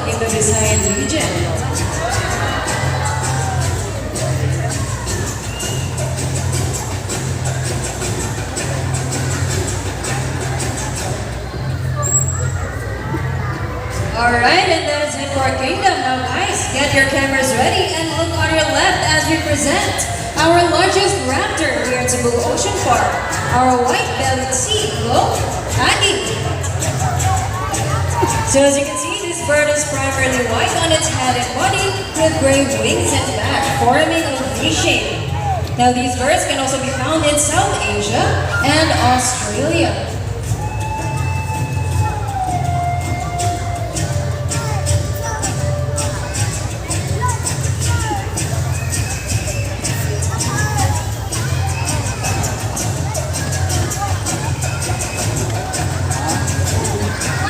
in the Visayan region. Alright, and that is it for our kingdom. Now guys, get your cameras ready and look on your left as we present our largest raptor here at Cebu Ocean Park, our white-bellied sea globe, Aggie. So as you can see, this bird is primarily white on its head and body with gray wings and back, forming a V shape. Now these birds can also be found in South Asia and Australia.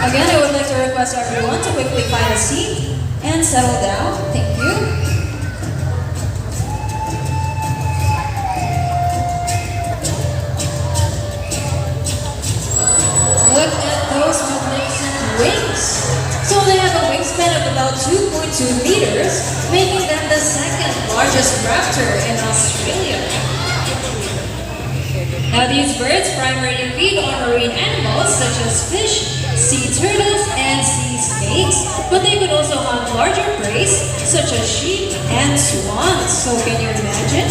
Again, I would like to request everyone to quickly find a seat and settle down. Thank you. Look at those magnificent wings. So they have a wingspan of about 2.2 meters, making them the second largest raptor in Australia. Now these birds primarily feed on marine animals such as fish, sea turtles, and sea snakes, but they could also hunt larger prey such as sheep and swans. So can you imagine?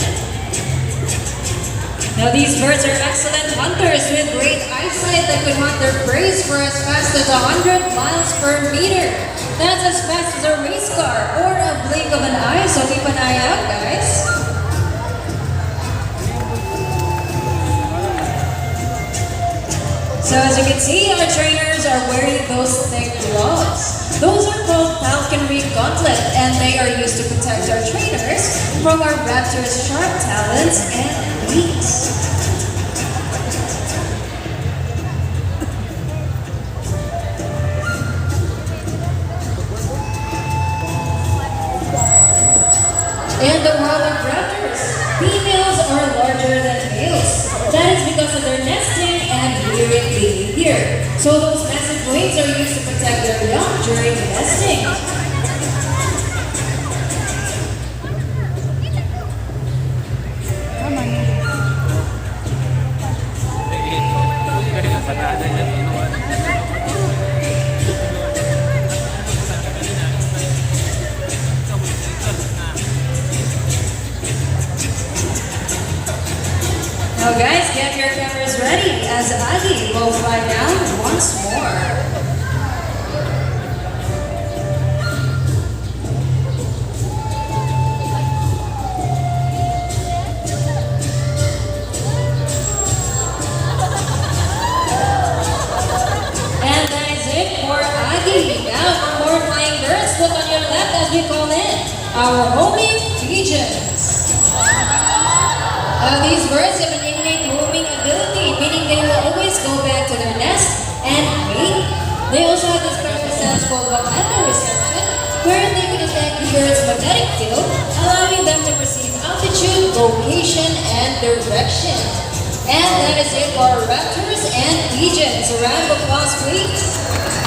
Now these birds are excellent hunters with great eyesight that could hunt their prey for as fast as 100 miles per meter. That's as fast as a race car or a blink of an eye, so keep an eye out, guys. So as you can see, our trainers are wearing those thick gloves. Those are called falconry gauntlet, and they are used to protect our trainers from our raptor's sharp talons and beaks. In the world of raptors, females are larger than males. That is because of their nesting and rearing behavior. So those massive wings are used to protect their young during nesting. Now guys, get your cameras ready as Aggie will fly down once more. And that is it for Aggie. Now for more flying birds, look on your left as we call in our homing pigeons. These birds have an innate homing ability, meaning they will always go back to their nest and mate. They also have this special sense called magnetoreception, where they can detect the bird's magnetic field, allowing them to perceive altitude, location, and direction. And that is it for our raptors and pigeons. A round of applause, please.